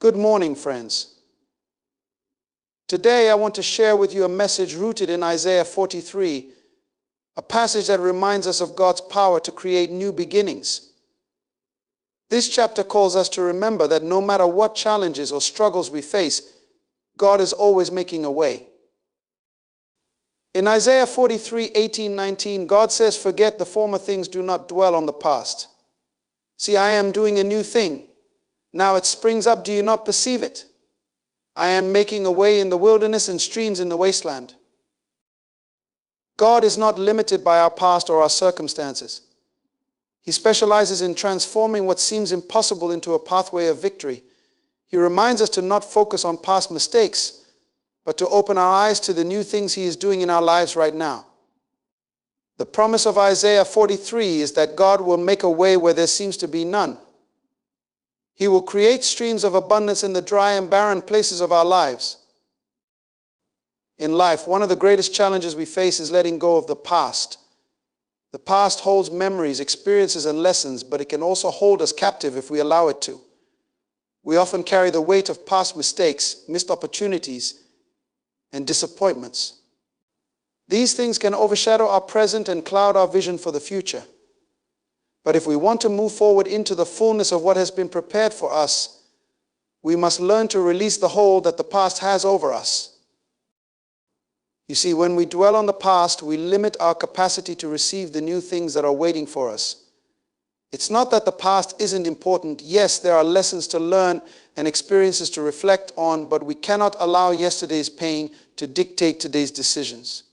Good morning, friends. Today I want to share with you a message rooted in Isaiah 43, a passage that reminds us of God's power to create new beginnings. This chapter calls us to remember that no matter what challenges or struggles we face, God is always making a way. In Isaiah 43:18-19, God says, "Forget the former things, do not dwell on the past. See, I am doing a new thing. Now it springs up, do you not perceive it? I am making a way in the wilderness and streams in the wasteland." God is not limited by our past or our circumstances. He specializes in transforming what seems impossible into a pathway of victory. He reminds us to not focus on past mistakes, but to open our eyes to the new things He is doing in our lives right now. The promise of Isaiah 43 is that God will make a way where there seems to be none. He will create streams of abundance in the dry and barren places of our lives. In life, one of the greatest challenges we face is letting go of the past. The past holds memories, experiences, and lessons, but it can also hold us captive if we allow it to. We often carry the weight of past mistakes, missed opportunities, and disappointments. These things can overshadow our present and cloud our vision for the future. But if we want to move forward into the fullness of what has been prepared for us, we must learn to release the hold that the past has over us. You see, when we dwell on the past, we limit our capacity to receive the new things that are waiting for us. It's not that the past isn't important. Yes, there are lessons to learn and experiences to reflect on, but we cannot allow yesterday's pain to dictate today's decisions.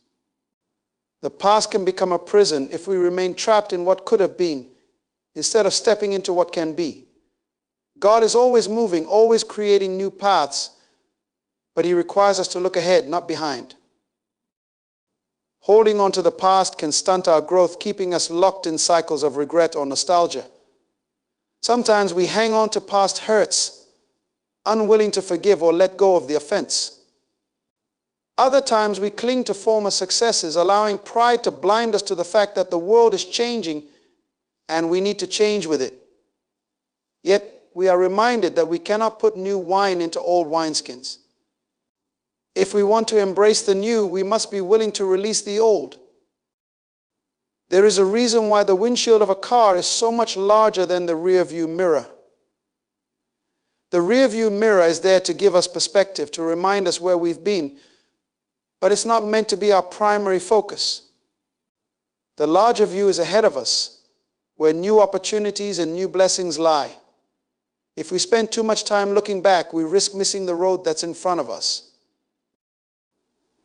The past can become a prison if we remain trapped in what could have been, instead of stepping into what can be. God is always moving, always creating new paths, but He requires us to look ahead, not behind. Holding on to the past can stunt our growth, keeping us locked in cycles of regret or nostalgia. Sometimes we hang on to past hurts, unwilling to forgive or let go of the offense. Other times we cling to former successes, allowing pride to blind us to the fact that the world is changing and we need to change with it. Yet we are reminded that we cannot put new wine into old wineskins. If we want to embrace the new, we must be willing to release the old. There is a reason why the windshield of a car is so much larger than the rear view mirror. The rear view mirror is there to give us perspective, to remind us where we've been, but it's not meant to be our primary focus. The larger view is ahead of us, where new opportunities and new blessings lie. If we spend too much time looking back, we risk missing the road that's in front of us.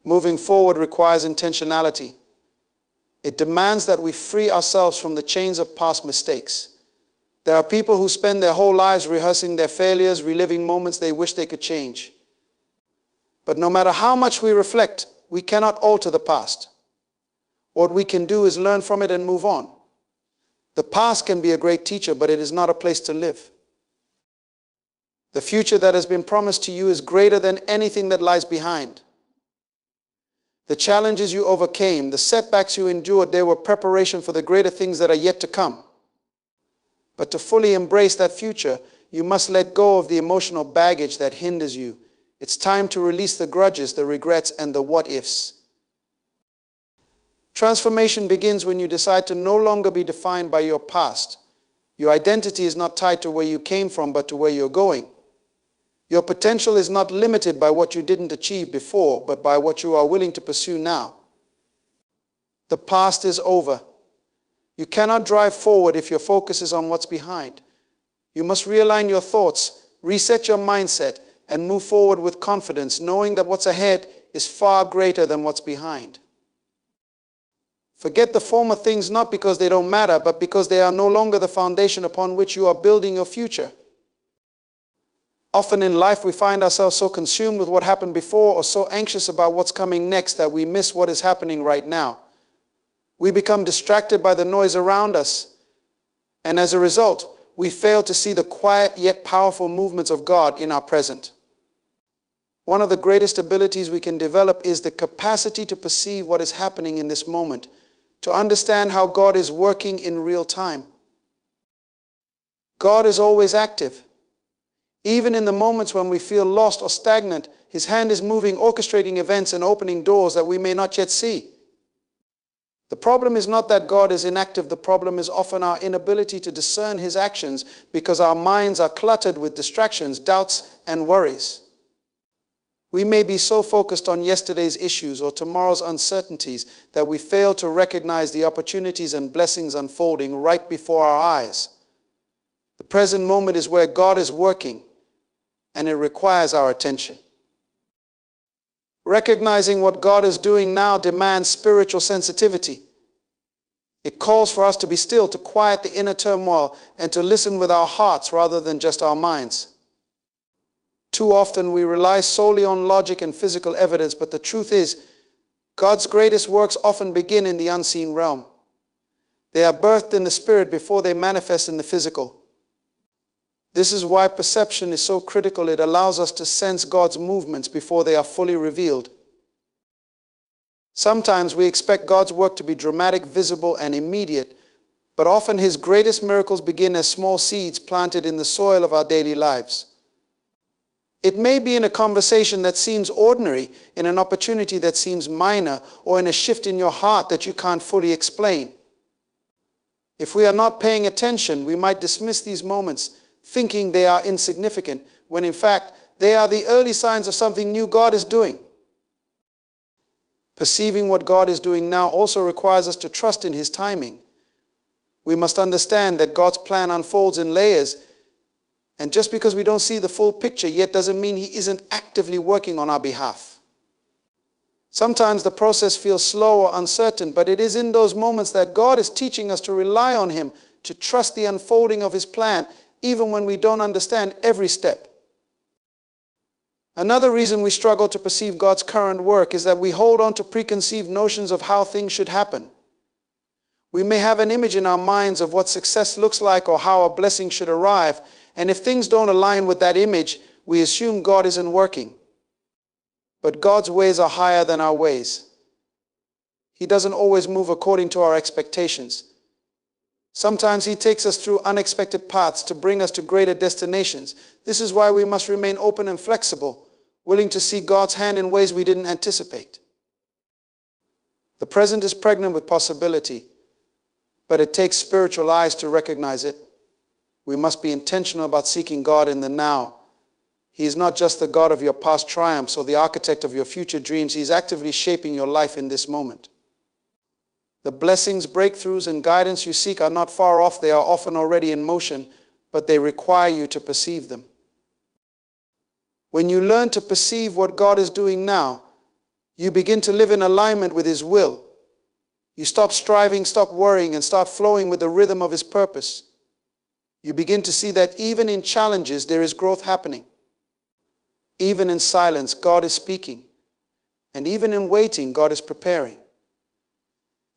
Moving forward requires intentionality. It demands that we free ourselves from the chains of past mistakes. There are people who spend their whole lives rehearsing their failures, reliving moments they wish they could change. But no matter how much we reflect, we cannot alter the past. What we can do is learn from it and move on. The past can be a great teacher, but it is not a place to live. The future that has been promised to you is greater than anything that lies behind. The challenges you overcame, the setbacks you endured, they were preparation for the greater things that are yet to come. But to fully embrace that future, you must let go of the emotional baggage that hinders you. It's time to release the grudges, the regrets, and the what-ifs. Transformation begins when you decide to no longer be defined by your past. Your identity is not tied to where you came from, but to where you're going. Your potential is not limited by what you didn't achieve before, but by what you are willing to pursue now. The past is over. You cannot drive forward if your focus is on what's behind. You must realign your thoughts, reset your mindset, and move forward with confidence, knowing that what's ahead is far greater than what's behind. Forget the former things not because they don't matter, but because they are no longer the foundation upon which you are building your future. Often in life we find ourselves so consumed with what happened before or so anxious about what's coming next that we miss what is happening right now. We become distracted by the noise around us, and as a result, we fail to see the quiet yet powerful movements of God in our present. One of the greatest abilities we can develop is the capacity to perceive what is happening in this moment, to understand how God is working in real time. God is always active. Even in the moments when we feel lost or stagnant, His hand is moving, orchestrating events and opening doors that we may not yet see. The problem is not that God is inactive. The problem is often our inability to discern His actions because our minds are cluttered with distractions, doubts, and worries. We may be so focused on yesterday's issues or tomorrow's uncertainties that we fail to recognize the opportunities and blessings unfolding right before our eyes. The present moment is where God is working, and it requires our attention. Recognizing what God is doing now demands spiritual sensitivity. It calls for us to be still, to quiet the inner turmoil, and to listen with our hearts rather than just our minds. Too often we rely solely on logic and physical evidence, but the truth is, God's greatest works often begin in the unseen realm. They are birthed in the spirit before they manifest in the physical. This is why perception is so critical. It allows us to sense God's movements before they are fully revealed. Sometimes we expect God's work to be dramatic, visible, and immediate, but often His greatest miracles begin as small seeds planted in the soil of our daily lives. It may be in a conversation that seems ordinary, in an opportunity that seems minor, or in a shift in your heart that you can't fully explain. If we are not paying attention, we might dismiss these moments, thinking they are insignificant, when in fact they are the early signs of something new God is doing. Perceiving what God is doing now also requires us to trust in His timing. We must understand that God's plan unfolds in layers, and just because we don't see the full picture yet doesn't mean He isn't actively working on our behalf. Sometimes the process feels slow or uncertain, but it is in those moments that God is teaching us to rely on Him, to trust the unfolding of His plan, even when we don't understand every step. Another reason we struggle to perceive God's current work is that we hold on to preconceived notions of how things should happen. We may have an image in our minds of what success looks like or how a blessing should arrive, and if things don't align with that image, we assume God isn't working. But God's ways are higher than our ways. He doesn't always move according to our expectations. Sometimes He takes us through unexpected paths to bring us to greater destinations. This is why we must remain open and flexible, willing to see God's hand in ways we didn't anticipate. The present is pregnant with possibility, but it takes spiritual eyes to recognize it. We must be intentional about seeking God in the now. He is not just the God of your past triumphs or the architect of your future dreams. He is actively shaping your life in this moment. The blessings, breakthroughs, and guidance you seek are not far off. They are often already in motion, but they require you to perceive them. When you learn to perceive what God is doing now, you begin to live in alignment with His will. You stop striving, stop worrying, and start flowing with the rhythm of His purpose. You begin to see that even in challenges, there is growth happening. Even in silence, God is speaking. And even in waiting, God is preparing.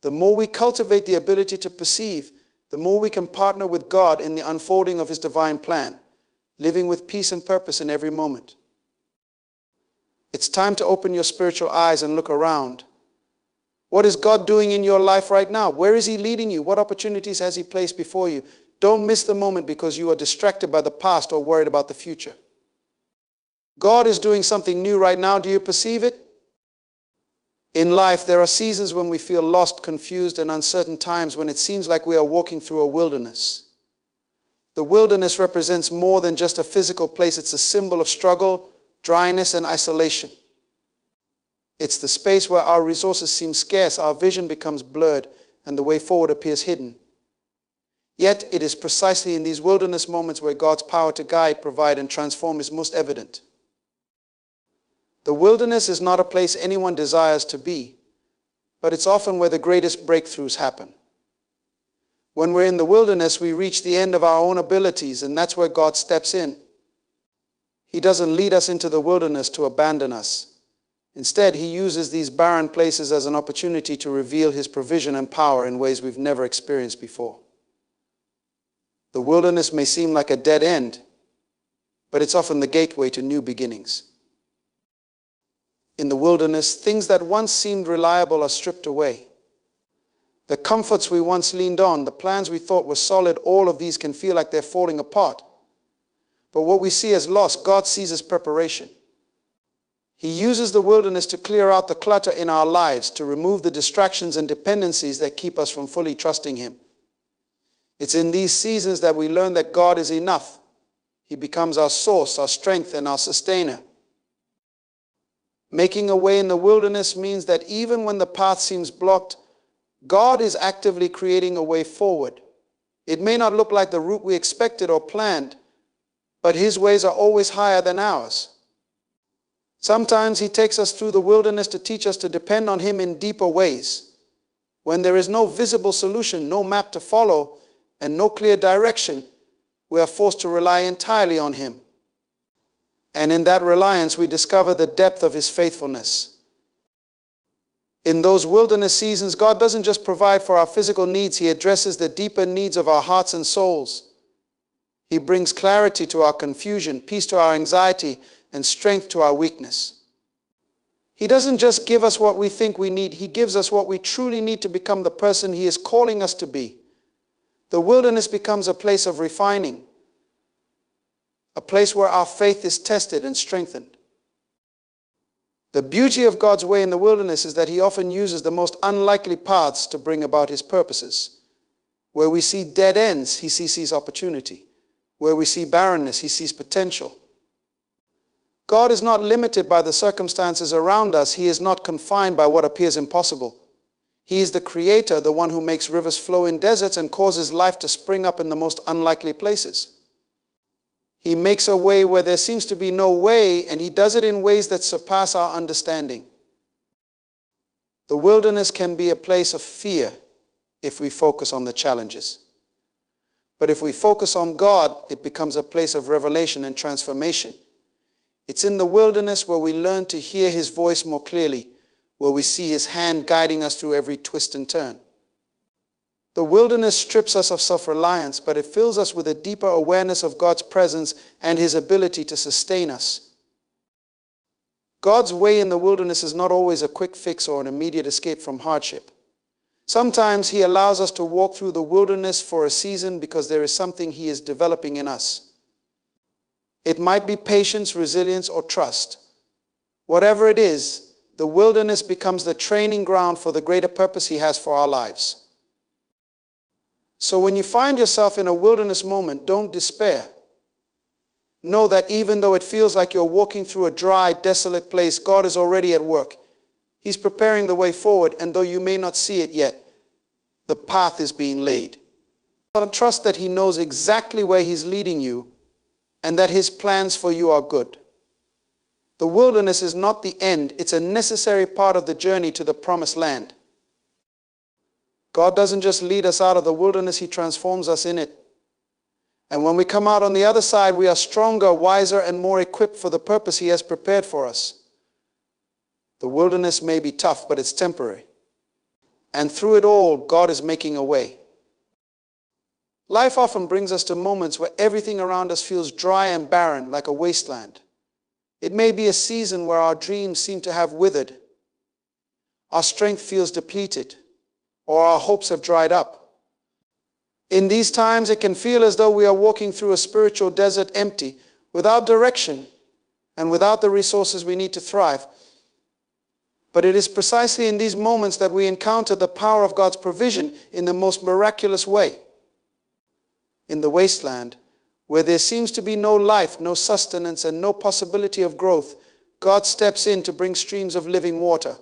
The more we cultivate the ability to perceive, the more we can partner with God in the unfolding of His divine plan, living with peace and purpose in every moment. It's time to open your spiritual eyes and look around. What is God doing in your life right now? Where is He leading you? What opportunities has He placed before you? Don't miss the moment because you are distracted by the past or worried about the future. God is doing something new right now. Do you perceive it? In life, there are seasons when we feel lost, confused, and uncertain, times when it seems like we are walking through a wilderness. The wilderness represents more than just a physical place. It's a symbol of struggle, dryness, and isolation. It's the space where our resources seem scarce, our vision becomes blurred, and the way forward appears hidden. Yet, it is precisely in these wilderness moments where God's power to guide, provide, and transform is most evident. The wilderness is not a place anyone desires to be, but it's often where the greatest breakthroughs happen. When we're in the wilderness, we reach the end of our own abilities, and that's where God steps in. He doesn't lead us into the wilderness to abandon us. Instead, He uses these barren places as an opportunity to reveal His provision and power in ways we've never experienced before. The wilderness may seem like a dead end, but it's often the gateway to new beginnings. In the wilderness, things that once seemed reliable are stripped away. The comforts we once leaned on, the plans we thought were solid, all of these can feel like they're falling apart. But what we see as loss, God sees as preparation. He uses the wilderness to clear out the clutter in our lives, to remove the distractions and dependencies that keep us from fully trusting Him. It's in these seasons that we learn that God is enough. He becomes our source, our strength, and our sustainer. Making a way in the wilderness means that even when the path seems blocked, God is actively creating a way forward. It may not look like the route we expected or planned, but His ways are always higher than ours. Sometimes He takes us through the wilderness to teach us to depend on Him in deeper ways. When there is no visible solution, no map to follow, and no clear direction, we are forced to rely entirely on Him. And in that reliance, we discover the depth of His faithfulness. In those wilderness seasons, God doesn't just provide for our physical needs, He addresses the deeper needs of our hearts and souls. He brings clarity to our confusion, peace to our anxiety, and strength to our weakness. He doesn't just give us what we think we need, He gives us what we truly need to become the person He is calling us to be. The wilderness becomes a place of refining, a place where our faith is tested and strengthened. The beauty of God's way in the wilderness is that He often uses the most unlikely paths to bring about His purposes. Where we see dead ends, He sees opportunity. Where we see barrenness, He sees potential. God is not limited by the circumstances around us. He is not confined by what appears impossible. He is the Creator, the one who makes rivers flow in deserts and causes life to spring up in the most unlikely places. He makes a way where there seems to be no way, and He does it in ways that surpass our understanding. The wilderness can be a place of fear if we focus on the challenges. But if we focus on God, it becomes a place of revelation and transformation. It's in the wilderness where we learn to hear His voice more clearly, where we see His hand guiding us through every twist and turn. The wilderness strips us of self-reliance, but it fills us with a deeper awareness of God's presence and His ability to sustain us. God's way in the wilderness is not always a quick fix or an immediate escape from hardship. Sometimes He allows us to walk through the wilderness for a season because there is something He is developing in us. It might be patience, resilience, or trust. Whatever it is, the wilderness becomes the training ground for the greater purpose He has for our lives. So when you find yourself in a wilderness moment, don't despair. Know that even though it feels like you're walking through a dry, desolate place, God is already at work. He's preparing the way forward, and though you may not see it yet, the path is being laid. Trust that He knows exactly where He's leading you, and that His plans for you are good. The wilderness is not the end, it's a necessary part of the journey to the promised land. God doesn't just lead us out of the wilderness, He transforms us in it. And when we come out on the other side, we are stronger, wiser, and more equipped for the purpose He has prepared for us. The wilderness may be tough, but it's temporary. And through it all, God is making a way. Life often brings us to moments where everything around us feels dry and barren, like a wasteland. It may be a season where our dreams seem to have withered, our strength feels depleted, or our hopes have dried up. In these times, it can feel as though we are walking through a spiritual desert empty, without direction, and without the resources we need to thrive. But it is precisely in these moments that we encounter the power of God's provision in the most miraculous way. In the wasteland, where there seems to be no life, no sustenance, and no possibility of growth, God steps in to bring streams of living water.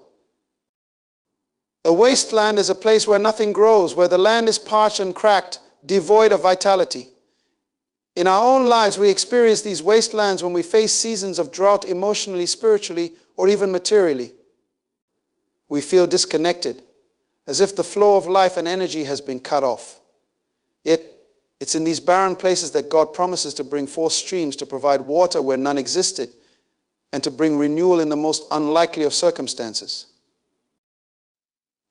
A wasteland is a place where nothing grows, where the land is parched and cracked, devoid of vitality. In our own lives, we experience these wastelands when we face seasons of drought emotionally, spiritually, or even materially. We feel disconnected, as if the flow of life and energy has been cut off. Yet, it's in these barren places that God promises to bring forth streams to provide water where none existed and to bring renewal in the most unlikely of circumstances.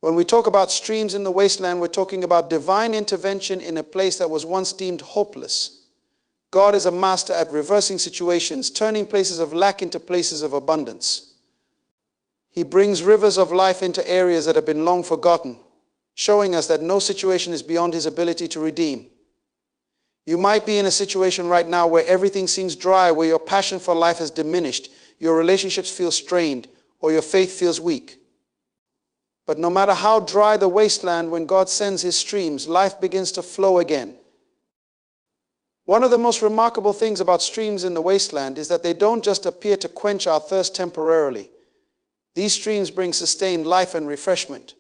When we talk about streams in the wasteland, we're talking about divine intervention in a place that was once deemed hopeless. God is a master at reversing situations, turning places of lack into places of abundance. He brings rivers of life into areas that have been long forgotten, showing us that no situation is beyond His ability to redeem. You might be in a situation right now where everything seems dry, where your passion for life has diminished, your relationships feel strained, or your faith feels weak. But no matter how dry the wasteland, when God sends his streams, life begins to flow again. One of the most remarkable things about streams in the wasteland is that they don't just appear to quench our thirst temporarily. These streams bring sustained life and refreshment.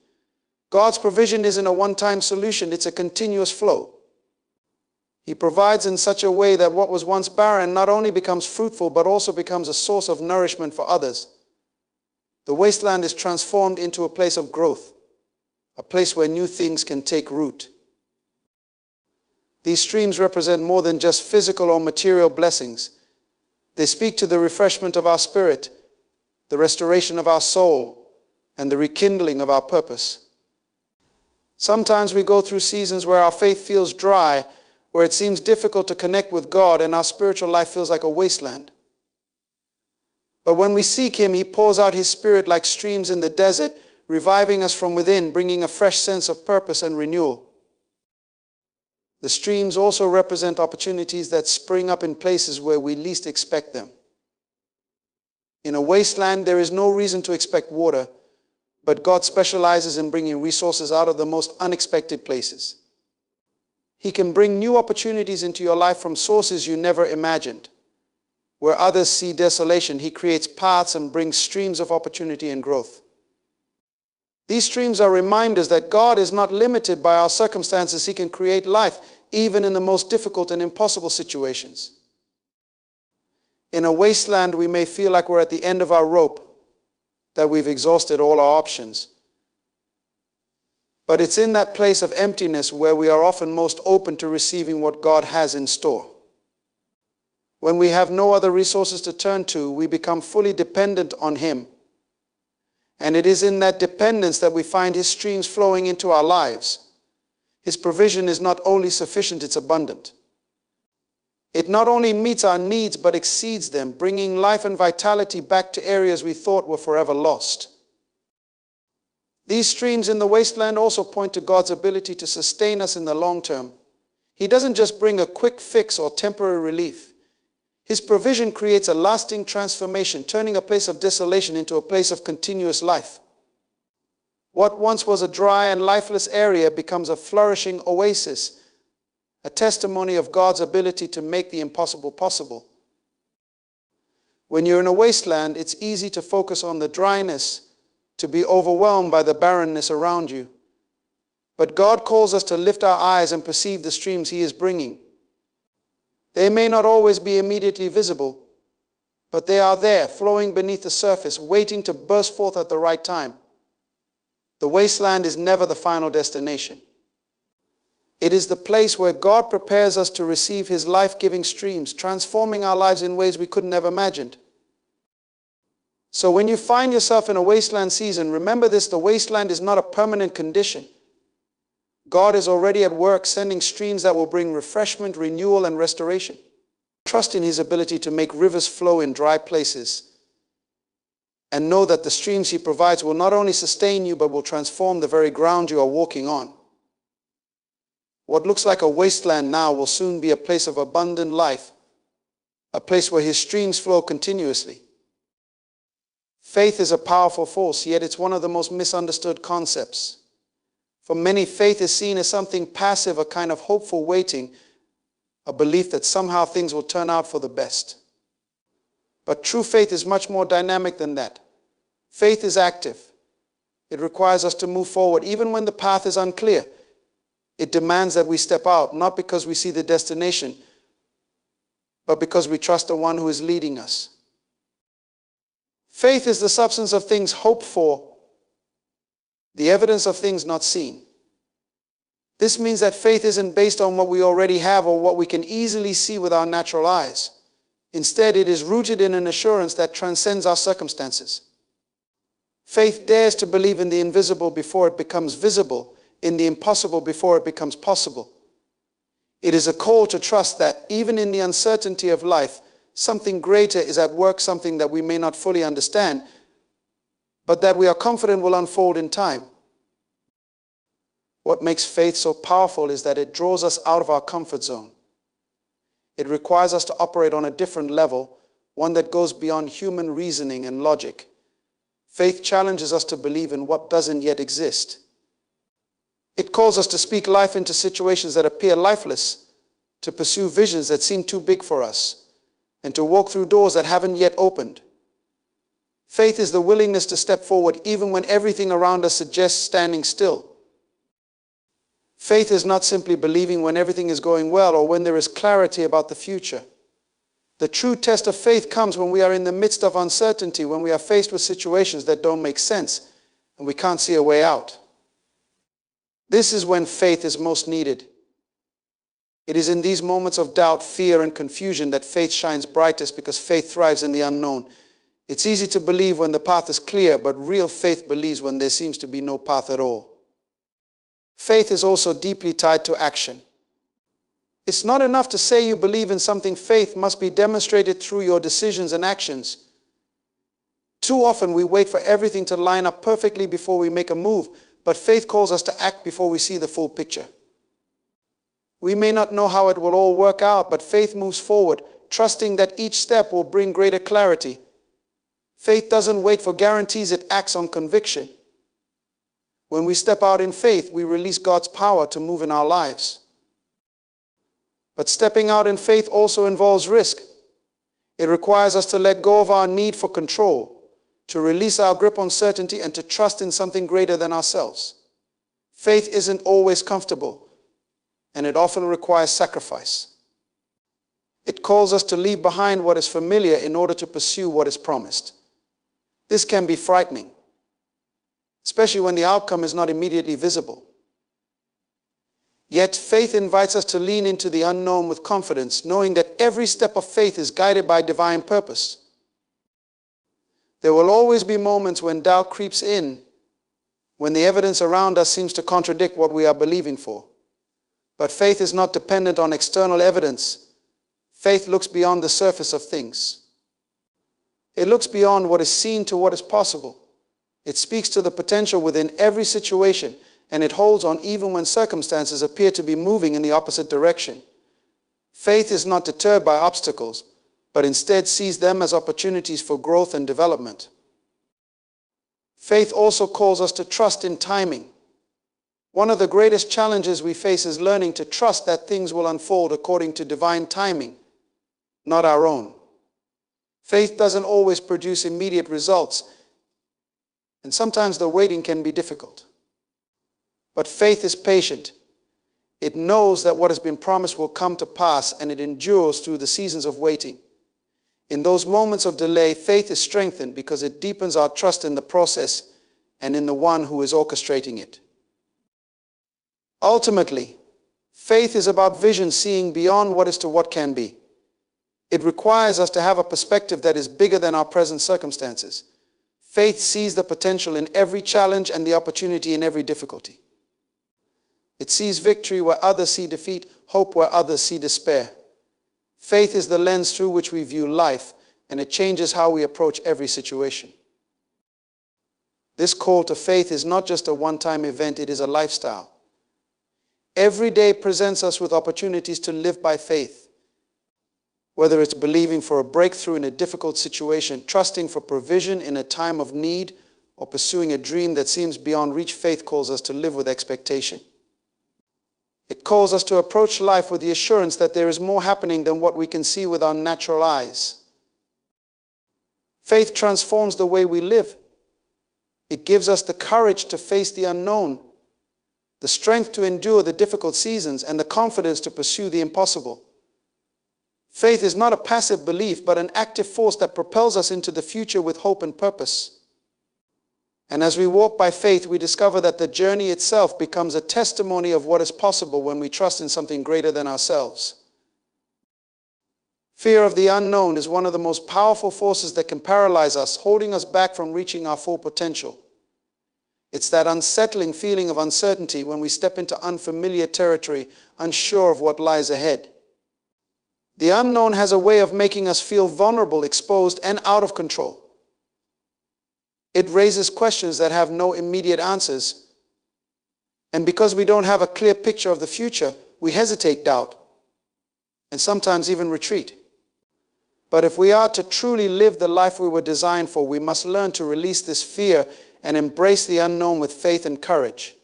God's provision isn't a one-time solution, it's a continuous flow. He provides in such a way that what was once barren not only becomes fruitful, but also becomes a source of nourishment for others. The wasteland is transformed into a place of growth, a place where new things can take root. These streams represent more than just physical or material blessings. They speak to the refreshment of our spirit, the restoration of our soul, and the rekindling of our purpose. Sometimes we go through seasons where our faith feels dry, where it seems difficult to connect with God, and our spiritual life feels like a wasteland. But when we seek him, he pours out his spirit like streams in the desert, reviving us from within, bringing a fresh sense of purpose and renewal. The streams also represent opportunities that spring up in places where we least expect them. In a wasteland, there is no reason to expect water, but God specializes in bringing resources out of the most unexpected places. He can bring new opportunities into your life from sources you never imagined. Where others see desolation, he creates paths and brings streams of opportunity and growth. These streams are reminders that God is not limited by our circumstances. He can create life, even in the most difficult and impossible situations. In a wasteland, we may feel like we're at the end of our rope, that we've exhausted all our options. But it's in that place of emptiness where we are often most open to receiving what God has in store. When we have no other resources to turn to, we become fully dependent on him. And it is in that dependence that we find his streams flowing into our lives. His provision is not only sufficient, it's abundant. It not only meets our needs, but exceeds them, bringing life and vitality back to areas we thought were forever lost. These streams in the wasteland also point to God's ability to sustain us in the long term. He doesn't just bring a quick fix or temporary relief. His provision creates a lasting transformation, turning a place of desolation into a place of continuous life. What once was a dry and lifeless area becomes a flourishing oasis, a testimony of God's ability to make the impossible possible. When you're in a wasteland, it's easy to focus on the dryness, to be overwhelmed by the barrenness around you. But God calls us to lift our eyes and perceive the streams he is bringing. They may not always be immediately visible, but they are there, flowing beneath the surface, waiting to burst forth at the right time. The wasteland is never the final destination. It is the place where God prepares us to receive his life-giving streams, transforming our lives in ways we couldn't have imagined. So when you find yourself in a wasteland season, remember this: the wasteland is not a permanent condition. God is already at work, sending streams that will bring refreshment, renewal, and restoration. Trust in his ability to make rivers flow in dry places, and know that the streams he provides will not only sustain you, but will transform the very ground you are walking on. What looks like a wasteland now will soon be a place of abundant life, a place where his streams flow continuously. Faith is a powerful force, yet it's one of the most misunderstood concepts. For many, faith is seen as something passive, a kind of hopeful waiting, a belief that somehow things will turn out for the best. But true faith is much more dynamic than that. Faith is active. It requires us to move forward, even when the path is unclear. It demands that we step out, not because we see the destination, but because we trust the one who is leading us. Faith is the substance of things hoped for, the evidence of things not seen. This means that faith isn't based on what we already have or what we can easily see with our natural eyes. Instead, it is rooted in an assurance that transcends our circumstances. Faith dares to believe in the invisible before it becomes visible, in the impossible before it becomes possible. It is a call to trust that even in the uncertainty of life, something greater is at work, something that we may not fully understand, but that we are confident will unfold in time. What makes faith so powerful is that it draws us out of our comfort zone. It requires us to operate on a different level, one that goes beyond human reasoning and logic. Faith challenges us to believe in what doesn't yet exist. It calls us to speak life into situations that appear lifeless, to pursue visions that seem too big for us, and to walk through doors that haven't yet opened. Faith is the willingness to step forward even when everything around us suggests standing still. Faith is not simply believing when everything is going well or when there is clarity about the future. The true test of faith comes when we are in the midst of uncertainty, when we are faced with situations that don't make sense and we can't see a way out. This is when faith is most needed. It is in these moments of doubt, fear, and confusion that faith shines brightest, because faith thrives in the unknown. It's easy to believe when the path is clear, but real faith believes when there seems to be no path at all. Faith is also deeply tied to action. It's not enough to say you believe in something. Faith must be demonstrated through your decisions and actions. Too often we wait for everything to line up perfectly before we make a move, but faith calls us to act before we see the full picture. We may not know how it will all work out, but faith moves forward, trusting that each step will bring greater clarity. Faith doesn't wait for guarantees, it acts on conviction. When we step out in faith, we release God's power to move in our lives. But stepping out in faith also involves risk. It requires us to let go of our need for control, to release our grip on certainty, and to trust in something greater than ourselves. Faith isn't always comfortable, and it often requires sacrifice. It calls us to leave behind what is familiar in order to pursue what is promised. This can be frightening, especially when the outcome is not immediately visible. Yet faith invites us to lean into the unknown with confidence, knowing that every step of faith is guided by divine purpose. There will always be moments when doubt creeps in, when the evidence around us seems to contradict what we are believing for. But faith is not dependent on external evidence. Faith looks beyond the surface of things. It looks beyond what is seen to what is possible. It speaks to the potential within every situation, and it holds on even when circumstances appear to be moving in the opposite direction. Faith is not deterred by obstacles, but instead sees them as opportunities for growth and development. Faith also calls us to trust in timing. One of the greatest challenges we face is learning to trust that things will unfold according to divine timing, not our own. Faith doesn't always produce immediate results, and sometimes the waiting can be difficult. But faith is patient. It knows that what has been promised will come to pass, and it endures through the seasons of waiting. In those moments of delay, faith is strengthened because it deepens our trust in the process and in the one who is orchestrating it. Ultimately, faith is about vision, seeing beyond what is to what can be. It requires us to have a perspective that is bigger than our present circumstances. Faith sees the potential in every challenge and the opportunity in every difficulty. It sees victory where others see defeat, hope where others see despair. Faith is the lens through which we view life, and it changes how we approach every situation. This call to faith is not just a one-time event, it is a lifestyle. Every day presents us with opportunities to live by faith. Whether it's believing for a breakthrough in a difficult situation, trusting for provision in a time of need, or pursuing a dream that seems beyond reach, faith calls us to live with expectation. It calls us to approach life with the assurance that there is more happening than what we can see with our natural eyes. Faith transforms the way we live. It gives us the courage to face the unknown, the strength to endure the difficult seasons, and the confidence to pursue the impossible. Faith is not a passive belief, but an active force that propels us into the future with hope and purpose. And as we walk by faith, we discover that the journey itself becomes a testimony of what is possible when we trust in something greater than ourselves. Fear of the unknown is one of the most powerful forces that can paralyze us, holding us back from reaching our full potential. It's that unsettling feeling of uncertainty when we step into unfamiliar territory, unsure of what lies ahead. The unknown has a way of making us feel vulnerable, exposed, and out of control. It raises questions that have no immediate answers. And because we don't have a clear picture of the future, we hesitate, doubt, and sometimes even retreat. But if we are to truly live the life we were designed for, we must learn to release this fear and embrace the unknown with faith and courage.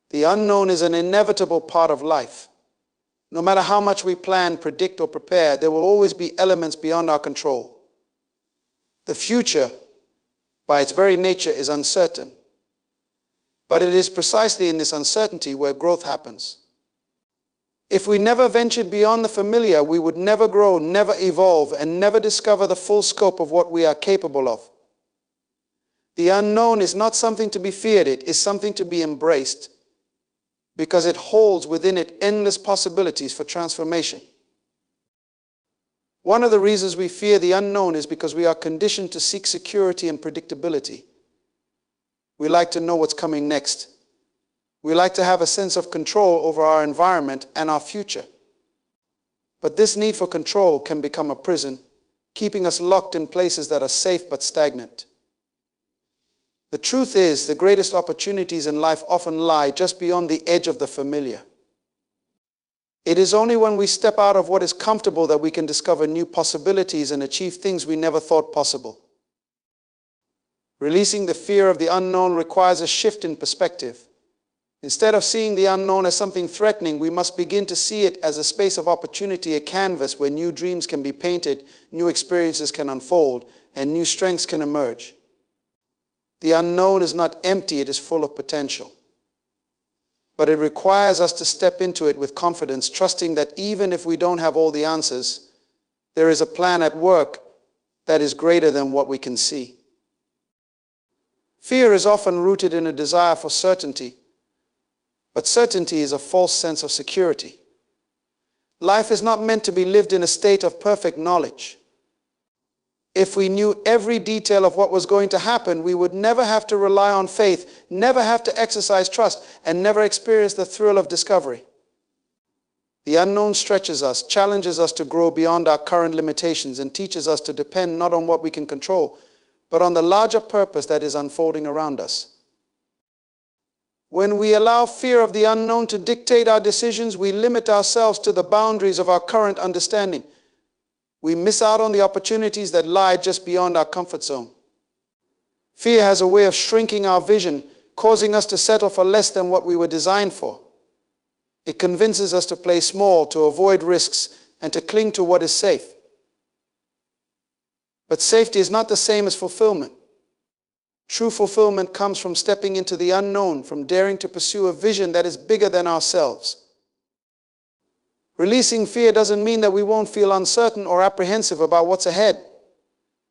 The unknown is an inevitable part of life. No matter how much we plan, predict, or prepare, there will always be elements beyond our control. The future, by its very nature, is uncertain. But it is precisely in this uncertainty where growth happens. If we never ventured beyond the familiar, we would never grow, never evolve, and never discover the full scope of what we are capable of. The unknown is not something to be feared, it is something to be embraced, because it holds within it endless possibilities for transformation. One of the reasons we fear the unknown is because we are conditioned to seek security and predictability. We like to know what's coming next. We like to have a sense of control over our environment and our future. But this need for control can become a prison, keeping us locked in places that are safe but stagnant. The truth is, the greatest opportunities in life often lie just beyond the edge of the familiar. It is only when we step out of what is comfortable that we can discover new possibilities and achieve things we never thought possible. Releasing the fear of the unknown requires a shift in perspective. Instead of seeing the unknown as something threatening, we must begin to see it as a space of opportunity, a canvas where new dreams can be painted, new experiences can unfold, and new strengths can emerge. The unknown is not empty, it is full of potential. But it requires us to step into it with confidence, trusting that even if we don't have all the answers, there is a plan at work that is greater than what we can see. Fear is often rooted in a desire for certainty, but certainty is a false sense of security. Life is not meant to be lived in a state of perfect knowledge. If we knew every detail of what was going to happen, we would never have to rely on faith, never have to exercise trust, and never experience the thrill of discovery. The unknown stretches us, challenges us to grow beyond our current limitations, and teaches us to depend not on what we can control, but on the larger purpose that is unfolding around us. When we allow fear of the unknown to dictate our decisions, we limit ourselves to the boundaries of our current understanding. We miss out on the opportunities that lie just beyond our comfort zone. Fear has a way of shrinking our vision, causing us to settle for less than what we were designed for. It convinces us to play small, to avoid risks, and to cling to what is safe. But safety is not the same as fulfillment. True fulfillment comes from stepping into the unknown, from daring to pursue a vision that is bigger than ourselves. Releasing fear doesn't mean that we won't feel uncertain or apprehensive about what's ahead.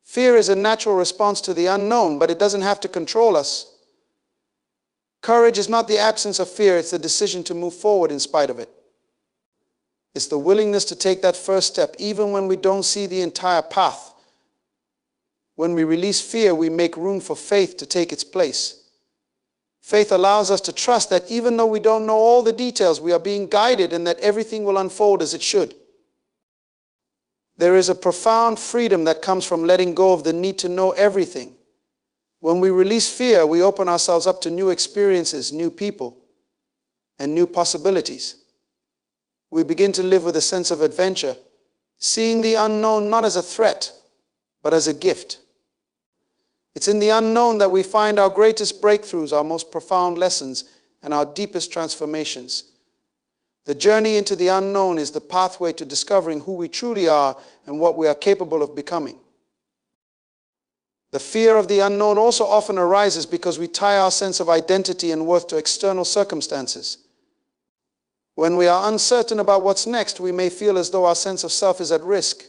Fear is a natural response to the unknown, but it doesn't have to control us. Courage is not the absence of fear, it's the decision to move forward in spite of it. It's the willingness to take that first step, even when we don't see the entire path. When we release fear, we make room for faith to take its place. Faith allows us to trust that even though we don't know all the details, we are being guided and that everything will unfold as it should. There is a profound freedom that comes from letting go of the need to know everything. When we release fear, we open ourselves up to new experiences, new people, and new possibilities. We begin to live with a sense of adventure, seeing the unknown not as a threat, but as a gift. It's in the unknown that we find our greatest breakthroughs, our most profound lessons, and our deepest transformations. The journey into the unknown is the pathway to discovering who we truly are and what we are capable of becoming. The fear of the unknown also often arises because we tie our sense of identity and worth to external circumstances. When we are uncertain about what's next, we may feel as though our sense of self is at risk.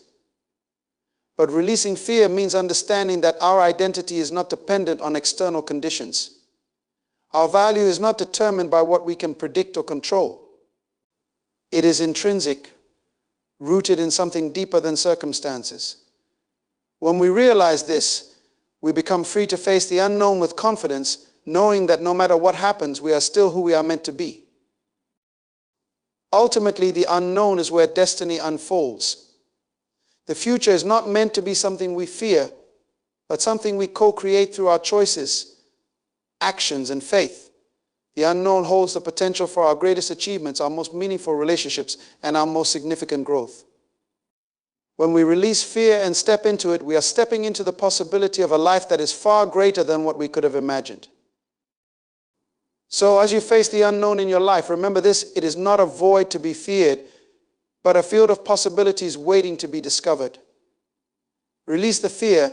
But releasing fear means understanding that our identity is not dependent on external conditions. Our value is not determined by what we can predict or control. It is intrinsic, rooted in something deeper than circumstances. When we realize this, we become free to face the unknown with confidence, knowing that no matter what happens, we are still who we are meant to be. Ultimately, the unknown is where destiny unfolds. The future is not meant to be something we fear, but something we co-create through our choices, actions, and faith. The unknown holds the potential for our greatest achievements, our most meaningful relationships, and our most significant growth. When we release fear and step into it, we are stepping into the possibility of a life that is far greater than what we could have imagined. So as you face the unknown in your life, remember this: it is not a void to be feared, but a field of possibilities waiting to be discovered. Release the fear,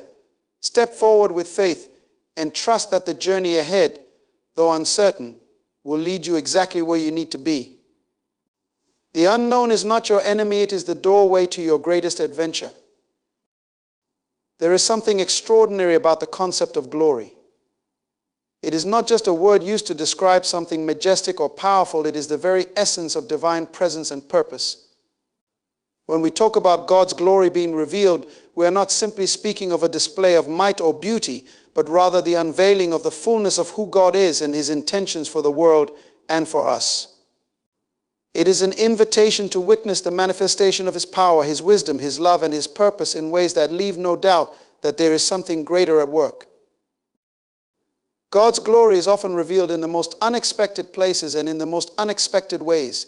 step forward with faith, and trust that the journey ahead, though uncertain, will lead you exactly where you need to be. The unknown is not your enemy, it is the doorway to your greatest adventure. There is something extraordinary about the concept of glory. It is not just a word used to describe something majestic or powerful, it is the very essence of divine presence and purpose. When we talk about God's glory being revealed, we are not simply speaking of a display of might or beauty, but rather the unveiling of the fullness of who God is and his intentions for the world and for us. It is an invitation to witness the manifestation of his power, his wisdom, his love, and his purpose in ways that leave no doubt that there is something greater at work. God's glory is often revealed in the most unexpected places and in the most unexpected ways.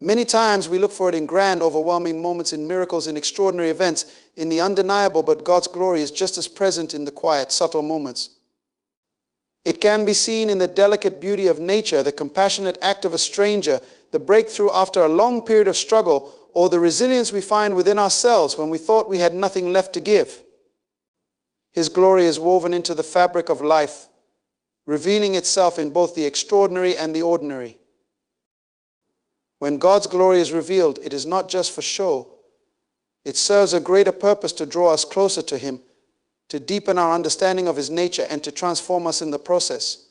Many times we look for it in grand, overwhelming moments, in miracles, in extraordinary events, in the undeniable, but God's glory is just as present in the quiet, subtle moments. It can be seen in the delicate beauty of nature, the compassionate act of a stranger, the breakthrough after a long period of struggle, or the resilience we find within ourselves when we thought we had nothing left to give. His glory is woven into the fabric of life, revealing itself in both the extraordinary and the ordinary. When God's glory is revealed, it is not just for show. It serves a greater purpose to draw us closer to him, to deepen our understanding of his nature, and to transform us in the process.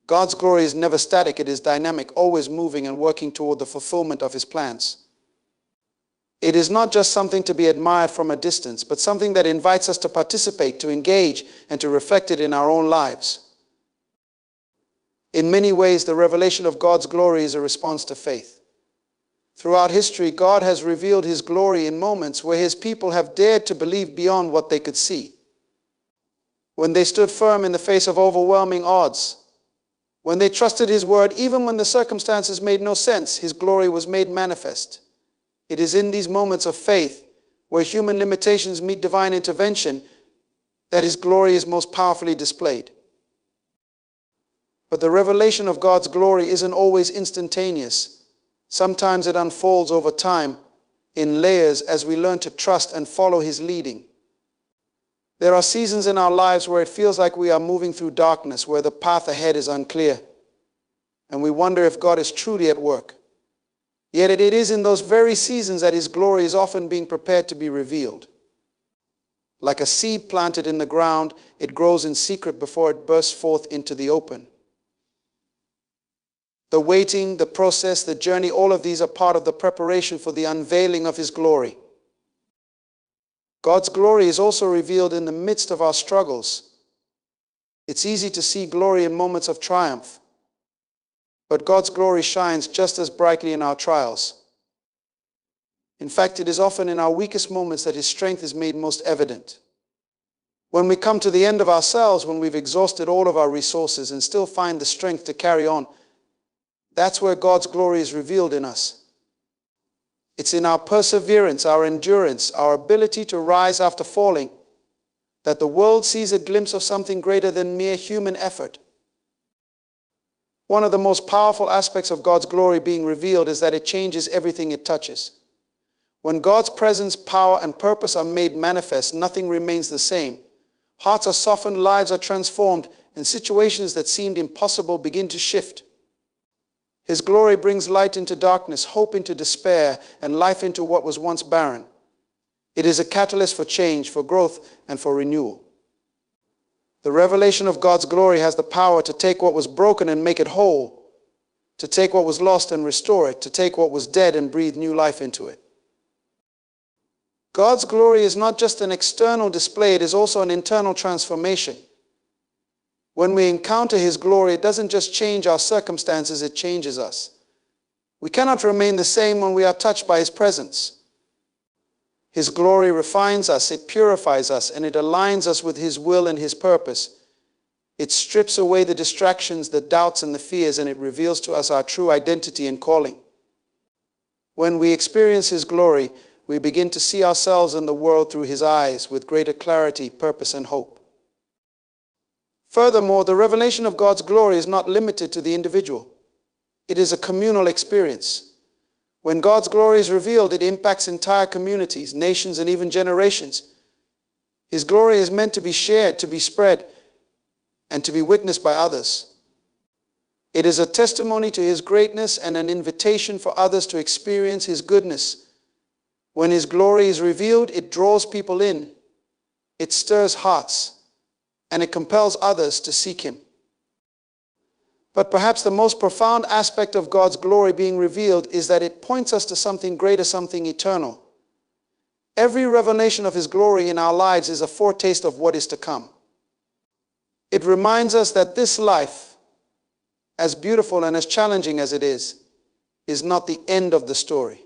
God's glory is never static, it is dynamic, always moving and working toward the fulfillment of his plans. It is not just something to be admired from a distance, but something that invites us to participate, to engage, and to reflect it in our own lives. In many ways, the revelation of God's glory is a response to faith. Throughout history, God has revealed his glory in moments where his people have dared to believe beyond what they could see. When they stood firm in the face of overwhelming odds, when they trusted his word, even when the circumstances made no sense, his glory was made manifest. It is in these moments of faith, where human limitations meet divine intervention, that his glory is most powerfully displayed. But the revelation of God's glory isn't always instantaneous. Sometimes it unfolds over time, in layers, as we learn to trust and follow his leading. There are seasons in our lives where it feels like we are moving through darkness, where the path ahead is unclear, and we wonder if God is truly at work. Yet it is in those very seasons that his glory is often being prepared to be revealed. Like a seed planted in the ground, it grows in secret before it bursts forth into the open. The waiting, the process, the journey, all of these are part of the preparation for the unveiling of his glory. God's glory is also revealed in the midst of our struggles. It's easy to see glory in moments of triumph, but God's glory shines just as brightly in our trials. In fact, it is often in our weakest moments that his strength is made most evident. When we come to the end of ourselves, when we've exhausted all of our resources and still find the strength to carry on, that's where God's glory is revealed in us. It's in our perseverance, our endurance, our ability to rise after falling, that the world sees a glimpse of something greater than mere human effort. One of the most powerful aspects of God's glory being revealed is that it changes everything it touches. When God's presence, power, and purpose are made manifest, nothing remains the same. Hearts are softened, lives are transformed, and situations that seemed impossible begin to shift. His glory brings light into darkness, hope into despair, and life into what was once barren. It is a catalyst for change, for growth, and for renewal. The revelation of God's glory has the power to take what was broken and make it whole, to take what was lost and restore it, to take what was dead and breathe new life into it. God's glory is not just an external display, it is also an internal transformation. When we encounter his glory, it doesn't just change our circumstances, it changes us. We cannot remain the same when we are touched by his presence. His glory refines us, it purifies us, and it aligns us with his will and his purpose. It strips away the distractions, the doubts, and the fears, and it reveals to us our true identity and calling. When we experience His glory, we begin to see ourselves and the world through His eyes with greater clarity, purpose, and hope. Furthermore, the revelation of God's glory is not limited to the individual. It is a communal experience. When God's glory is revealed, it impacts entire communities, nations, and even generations. His glory is meant to be shared, to be spread, and to be witnessed by others. It is a testimony to His greatness and an invitation for others to experience His goodness. When His glory is revealed, it draws people in, it stirs hearts, and it compels others to seek Him. But perhaps the most profound aspect of God's glory being revealed is that it points us to something greater, something eternal. Every revelation of His glory in our lives is a foretaste of what is to come. It reminds us that this life, as beautiful and as challenging as it is not the end of the story.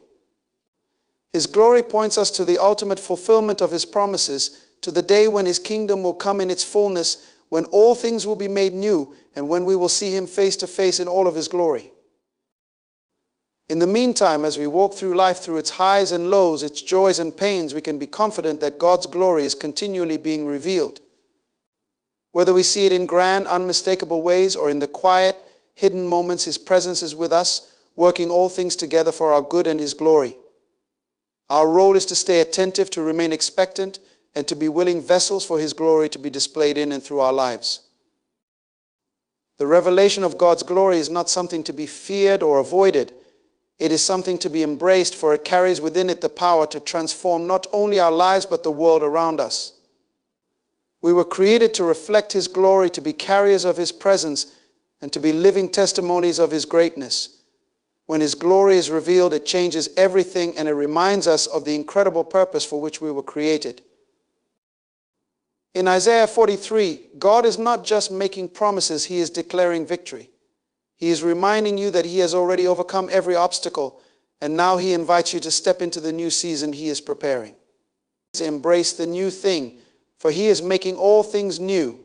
His glory points us to the ultimate fulfillment of His promises, to the day when His kingdom will come in its fullness, when all things will be made new, and when we will see Him face to face in all of His glory. In the meantime, as we walk through life, through its highs and lows, its joys and pains, we can be confident that God's glory is continually being revealed. Whether we see it in grand, unmistakable ways or in the quiet, hidden moments, His presence is with us, working all things together for our good and His glory. Our role is to stay attentive, to remain expectant, and to be willing vessels for His glory to be displayed in and through our lives. The revelation of God's glory is not something to be feared or avoided. It is something to be embraced, for it carries within it the power to transform not only our lives but the world around us. We were created to reflect His glory, to be carriers of His presence, and to be living testimonies of His greatness. When His glory is revealed, it changes everything, and it reminds us of the incredible purpose for which we were created. In Isaiah 43, God is not just making promises, He is declaring victory. He is reminding you that He has already overcome every obstacle, and now He invites you to step into the new season He is preparing. Embrace the new thing, for He is making all things new.